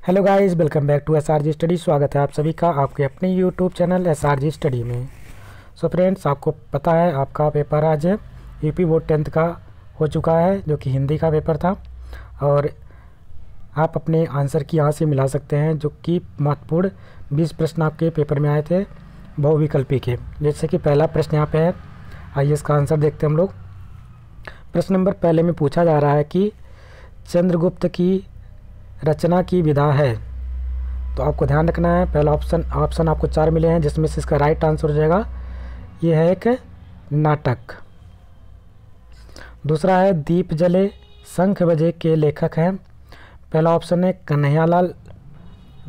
Hello guys, welcome back to SRG study. स्वागत है आप सभी का आपके अपने यूट्यूब चैनल एसआरजी स्टडी में। सो फ्रेंड्स, आपको पता है आपका पेपर आज यूपी बोर्ड 10th का हो चुका है, जो कि हिंदी का पेपर था। और आप अपने आंसर की यहाँ से मिला सकते हैं, जो कि महत्वपूर्ण 20 प्रश्न आपके पेपर में आए थे बहुविकल्पी के। जैसे कि पहला प्रश्न यहाँ पे है, आइए इसका आंसर देखते हैं हम लोग। प्रश्न नंबर पहले में पूछा जा रहा है कि चंद्रगुप्त की रचना की विधा है। तो आपको ध्यान रखना है, पहला ऑप्शन आपको 4 मिले हैं, जिसमें से इसका राइट आंसर हो जाएगा ये है एक नाटक। दूसरा है दीप जले शंख बजे के लेखक हैं। पहला ऑप्शन है कन्हैयालाल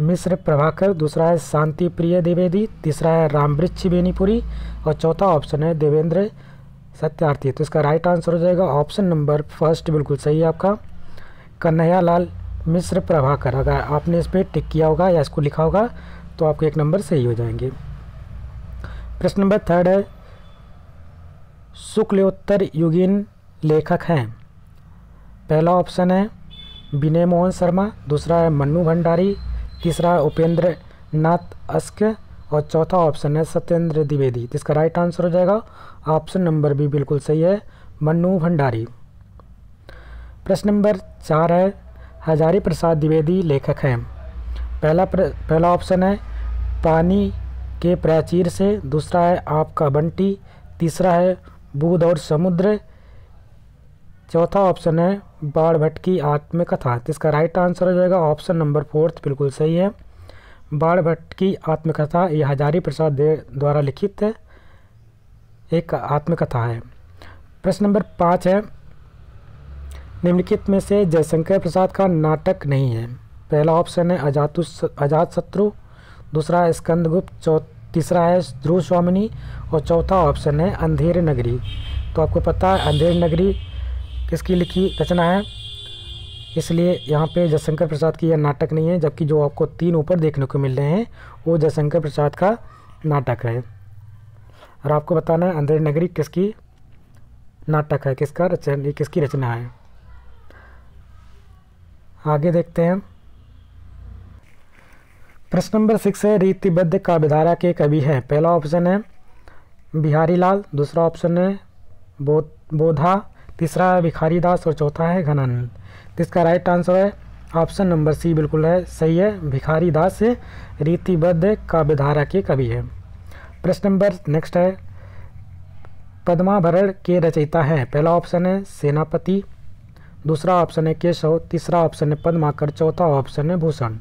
मिश्र प्रभाकर। दूसरा है शांति प्रिय द्विवेदी। तीसरा है रामवृक्ष बेनीपुरी। और चौथा ऑप्शन है देवेंद्र सत्यार्थी। तो इसका राइट आंसर हो जाएगा ऑप्शन नंबर फर्स्ट, बिल्कुल सही है आपका, कन्हैयालाल मिश्र प्रभाकर। अगर आपने इस पर टिक किया होगा या इसको लिखा होगा तो आपको एक नंबर सही हो जाएंगे। प्रश्न नंबर थर्ड है शुक्लोत्तर युगीन लेखक हैं। पहला ऑप्शन है विनय मोहन शर्मा। दूसरा है मन्नू भंडारी। तीसरा है उपेंद्र नाथ अस्क। और चौथा ऑप्शन है सत्येंद्र द्विवेदी। तो इसका राइट आंसर हो जाएगा ऑप्शन नंबर बी, बिल्कुल सही है, मन्नू भंडारी। प्रश्न नंबर 4 है हजारी प्रसाद द्विवेदी लेखक हैं। पहला ऑप्शन है पानी के प्राचीर से। दूसरा है आपका बंटी। तीसरा है बूंद और समुद्र। चौथा ऑप्शन है बाणभट्ट की आत्मकथा। तो इसका राइट आंसर हो जाएगा ऑप्शन नंबर 4, बिल्कुल सही है, बाणभट्ट की आत्मकथा। यह हजारी प्रसाद द्वारा लिखित एक आत्मकथा है। प्रश्न नंबर 5 है निम्नलिखित में से जयशंकर प्रसाद का नाटक नहीं है। पहला ऑप्शन है अजातशत्रु। दूसरा है स्कंदगुप्त। तीसरा है ध्रुव स्वामिनी। और चौथा ऑप्शन है अंधेर नगरी। तो आपको पता है अंधेर नगरी किसकी लिखी रचना है, इसलिए यहाँ पे जयशंकर प्रसाद की यह नाटक नहीं है। जबकि जो आपको 3 ऊपर देखने को मिल रहे हैं वो जयशंकर प्रसाद का नाटक है। और आपको बताना है अंधेर नगरी किसकी नाटक है, किसकी रचना है। आगे देखते हैं। प्रश्न नंबर 6 है रीतिबद्ध काव्यधारा के कवि हैं। पहला ऑप्शन है बिहारी लाल। दूसरा ऑप्शन है बोधा। तीसरा है भिखारी दास। और चौथा है घनानंद। तो इसका राइट आंसर है ऑप्शन नंबर सी, बिल्कुल है सही है, भिखारी दास रीतिबद्ध काव्यधारा के कवि है। प्रश्न नंबर नेक्स्ट है पद्माभरण के रचयिता हैं। पहला ऑप्शन है सेनापति। दूसरा ऑप्शन है केशव। तीसरा ऑप्शन है पद्माकर। चौथा ऑप्शन है भूषण।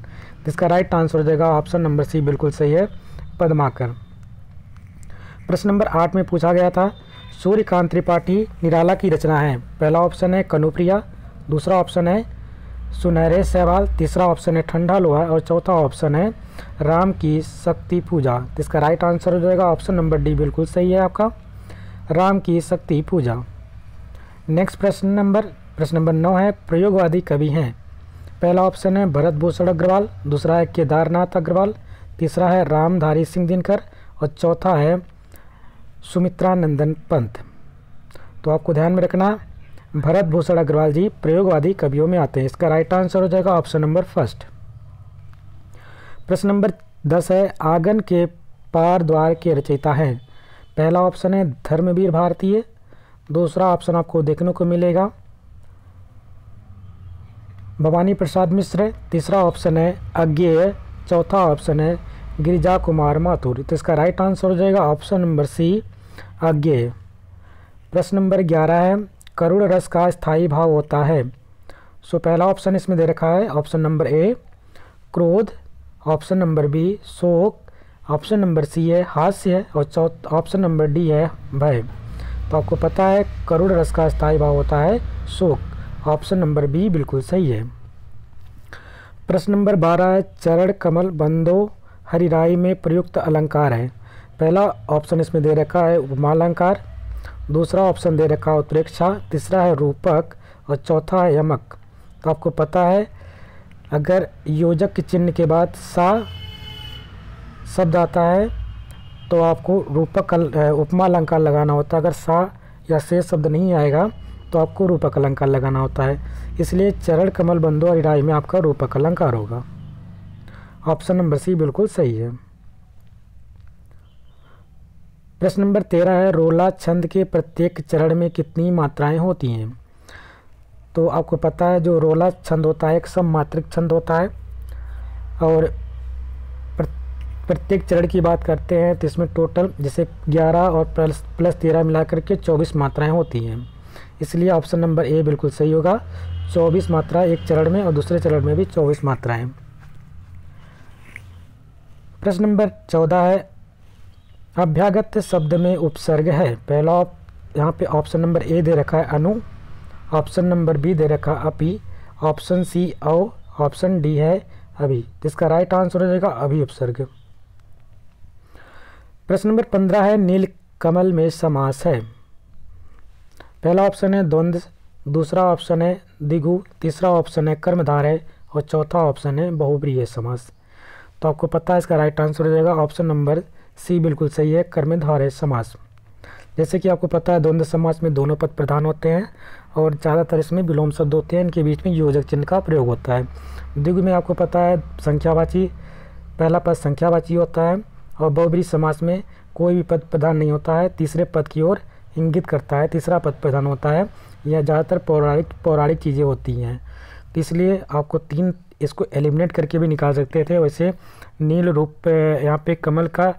इसका राइट आंसर हो जाएगा ऑप्शन नंबर सी, बिल्कुल सही है, पद्माकर। प्रश्न नंबर 8 में पूछा गया था सूर्यकांत त्रिपाठी निराला की रचना है। पहला ऑप्शन है कनुप्रिया। दूसरा ऑप्शन है सुनहरे सहवाल। तीसरा ऑप्शन है ठंडा लोहा। और चौथा ऑप्शन है राम की शक्ति पूजा। तो इसका राइट आंसर हो जाएगा ऑप्शन नंबर डी, बिल्कुल सही है आपका, राम की शक्ति पूजा। नेक्स्ट प्रश्न नंबर 9 है प्रयोगवादी कवि हैं। पहला ऑप्शन है भरत भूषण अग्रवाल। दूसरा है केदारनाथ अग्रवाल। तीसरा है रामधारी सिंह दिनकर। और चौथा है सुमित्रा नंदन पंत। तो आपको ध्यान में रखना भरत भूषण अग्रवाल जी प्रयोगवादी कवियों में आते हैं। इसका राइट आंसर हो जाएगा ऑप्शन नंबर फर्स्ट। प्रश्न नंबर 10 है आंगन के पार द्वार के रचयिता हैं। पहला ऑप्शन है धर्मवीर भारतीय। दूसरा ऑप्शन आपको देखने को मिलेगा भवानी प्रसाद मिश्र। तीसरा ऑप्शन है अज्ञेय। चौथा ऑप्शन है गिरिजा कुमार माथुर। तो इसका राइट आंसर हो जाएगा ऑप्शन नंबर सी, अज्ञेय। प्रश्न नंबर 11 है करुण रस का स्थायी भाव होता है। सो पहला ऑप्शन इसमें दे रखा है ऑप्शन नंबर ए क्रोध। ऑप्शन नंबर बी शोक। ऑप्शन नंबर सी है हास्य। और ऑप्शन नंबर डी है भय। तो आपको पता है करुण रस का स्थायी भाव होता है शोक। ऑप्शन नंबर बी बिल्कुल सही है। प्रश्न नंबर 12 है चरण कमल बंदो हरिराई में प्रयुक्त अलंकार है। पहला ऑप्शन इसमें दे रखा है उपमा अलंकार। दूसरा ऑप्शन दे रखा है उत्प्रेक्षा। तीसरा है रूपक। और चौथा है यमक। तो आपको पता है अगर योजक के चिन्ह के बाद सा शब्द आता है तो आपको रूपक उपमा अलंकार लगाना होता है। अगर सा या से शब्द नहीं आएगा तो आपको रूपक अलंकार लगाना होता है। इसलिए चरण कमल बंदो हरिराई में आपका रूपक अलंकार होगा। ऑप्शन नंबर सी बिल्कुल सही है। प्रश्न नंबर 13 है, रोला छंद के प्रत्येक चरण में कितनी मात्राएं होती हैं? तो आपको पता है जो रोला छंद होता है एक सममात्रिक छंद होता है, और प्रत्येक चरण की बात करते हैं तो इसमें टोटल जैसे 11 और प्लस 13 मिलाकर के 24 मात्राएं होती हैं। इसलिए ऑप्शन नंबर ए बिल्कुल सही होगा। 24 मात्रा एक चरण में और दूसरे चरण में भी 24 मात्राएं। प्रश्न नंबर 14 है, अभ्यागत शब्द में उपसर्ग है। पहला यहाँ पे ऑप्शन नंबर ए दे रखा है अनु, ऑप्शन नंबर बी दे रखा है अपि, ऑप्शन सी औ, ऑप्शन डी है अभी। जिसका राइट आंसर हो जाएगा अभी उपसर्ग। प्रश्न नंबर 15 है, नील कमल में समास है। पहला ऑप्शन है द्वंद्व, दूसरा ऑप्शन है द्विगु, तीसरा ऑप्शन है कर्मधारय और चौथा ऑप्शन है बहुब्रीहि समास। तो आपको पता है इसका राइट आंसर हो जाएगा ऑप्शन नंबर सी बिल्कुल सही है, कर्मधारय समास। जैसे कि आपको पता है द्वंद्व समास में दोनों पद प्रधान होते हैं और ज़्यादातर इसमें विलोम शब्द होते हैं, इनके बीच में योजक चिन्ह का प्रयोग होता है। द्विगु में आपको पता है संख्यावाची, पहला पद संख्यावाची होता है, और बहुब्रीहि समास में कोई भी पद प्रधान नहीं होता है, तीसरे पद की ओर इंगित करता है, तीसरा पद प्रधान होता है। यह ज़्यादातर पौराणिक चीज़ें होती हैं, तो इसलिए आपको तीन इसको एलिमिनेट करके भी निकाल सकते थे। वैसे नील रूप यहाँ पे कमल का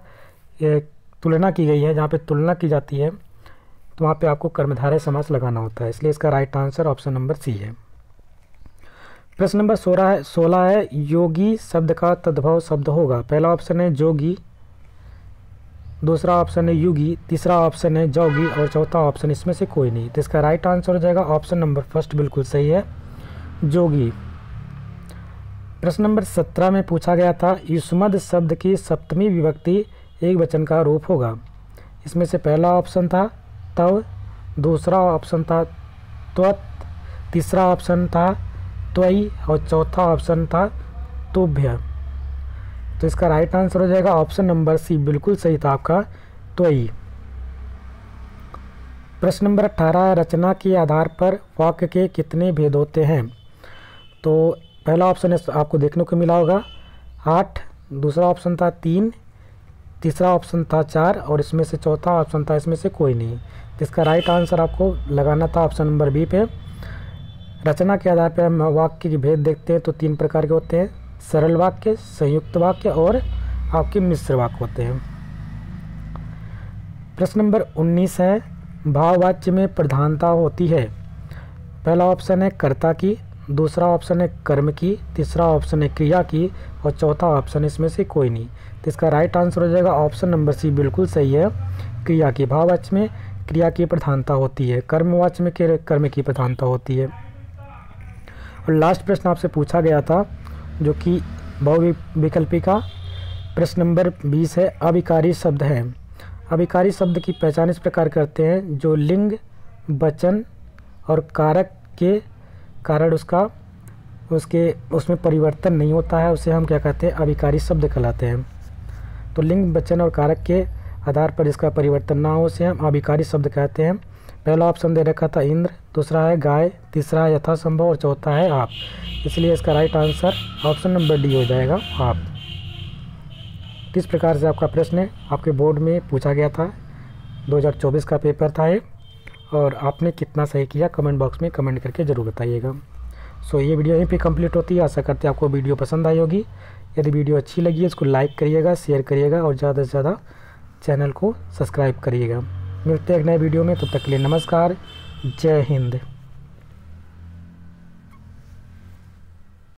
तुलना की गई है, जहाँ पे तुलना की जाती है तो वहाँ पे आपको कर्मधारय समास लगाना होता है, इसलिए इसका right answer option number C है। प्रश्न नंबर 16 है, योगी शब्द का तद्भव शब्द होगा। पहला ऑप्शन है जोगी, दूसरा ऑप्शन है युगी, तीसरा ऑप्शन है जोगी और चौथा ऑप्शन इसमें से कोई नहीं। तो इसका राइट आंसर हो जाएगा ऑप्शन नंबर फर्स्ट बिल्कुल सही है, जोगी। प्रश्न नंबर 17 में पूछा गया था, युष्मद शब्द की सप्तमी विभक्ति एक वचन का रूप होगा। इसमें से पहला ऑप्शन था तव, दूसरा ऑप्शन था त्वत्, तीसरा ऑप्शन था त्वयि और चौथा ऑप्शन था तुभ्य। तो इसका राइट आंसर हो जाएगा ऑप्शन नंबर सी बिल्कुल सही था आपका, त्वयि। प्रश्न नंबर 18, रचना के आधार पर वाक्य के कितने भेद होते हैं? तो पहला ऑप्शन आपको देखने को मिला होगा 8, दूसरा ऑप्शन था 3, तीसरा ऑप्शन था 4 और इसमें से चौथा ऑप्शन था इसमें से कोई नहीं। तो इसका राइट आंसर आपको लगाना था ऑप्शन नंबर बी पे। रचना के आधार पर हम वाक्य के भेद देखते हैं तो 3 प्रकार के होते हैं, सरल वाक्य, संयुक्त वाक्य और आपके मिश्र वाक्य होते हैं। प्रश्न नंबर 19 है, भाववाच्य में प्रधानता होती है। पहला ऑप्शन है कर्ता की, दूसरा ऑप्शन है कर्म की, तीसरा ऑप्शन है क्रिया की और चौथा ऑप्शन इसमें से कोई नहीं। तो इसका राइट आंसर हो जाएगा ऑप्शन नंबर सी बिल्कुल सही है, क्रिया की। भाववाच्य में क्रिया की प्रधानता होती है, कर्मवाच्य में कर्म की प्रधानता होती है। और लास्ट प्रश्न आपसे पूछा गया था जो कि बहुविकल्पी का प्रश्न नंबर 20 है, अभिकारी शब्द है। अभिकारी शब्द की पहचान इस प्रकार करते हैं, जो लिंग, वचन और कारक के कारण उसमें परिवर्तन नहीं होता है, उसे हम क्या कहते हैं, अभिकारी शब्द कहलाते हैं। तो लिंग, वचन और कारक के आधार पर इसका परिवर्तन ना हो उसे हम अभिकारी शब्द कहते हैं। पहला ऑप्शन दे रखा था इंद्र, दूसरा है गाय, तीसरा है यथासंभव और चौथा है आप। इसलिए इसका right answer option number D हो जाएगा, आप। किस प्रकार से आपका प्रश्न आपके बोर्ड में पूछा गया था, 2024 का पेपर था ये, और आपने कितना सही किया कमेंट बॉक्स में कमेंट करके ज़रूर बताइएगा। सो ये वीडियो यहीं पे कंप्लीट होती है। आशा करते हैं आपको वीडियो पसंद आई होगी। यदि वीडियो अच्छी लगी है इसको लाइक करिएगा, शेयर करिएगा और ज़्यादा से ज़्यादा चैनल को सब्सक्राइब करिएगा। मिलते हैं एक नए वीडियो में, तब तक के लिए नमस्कार, जय हिंद।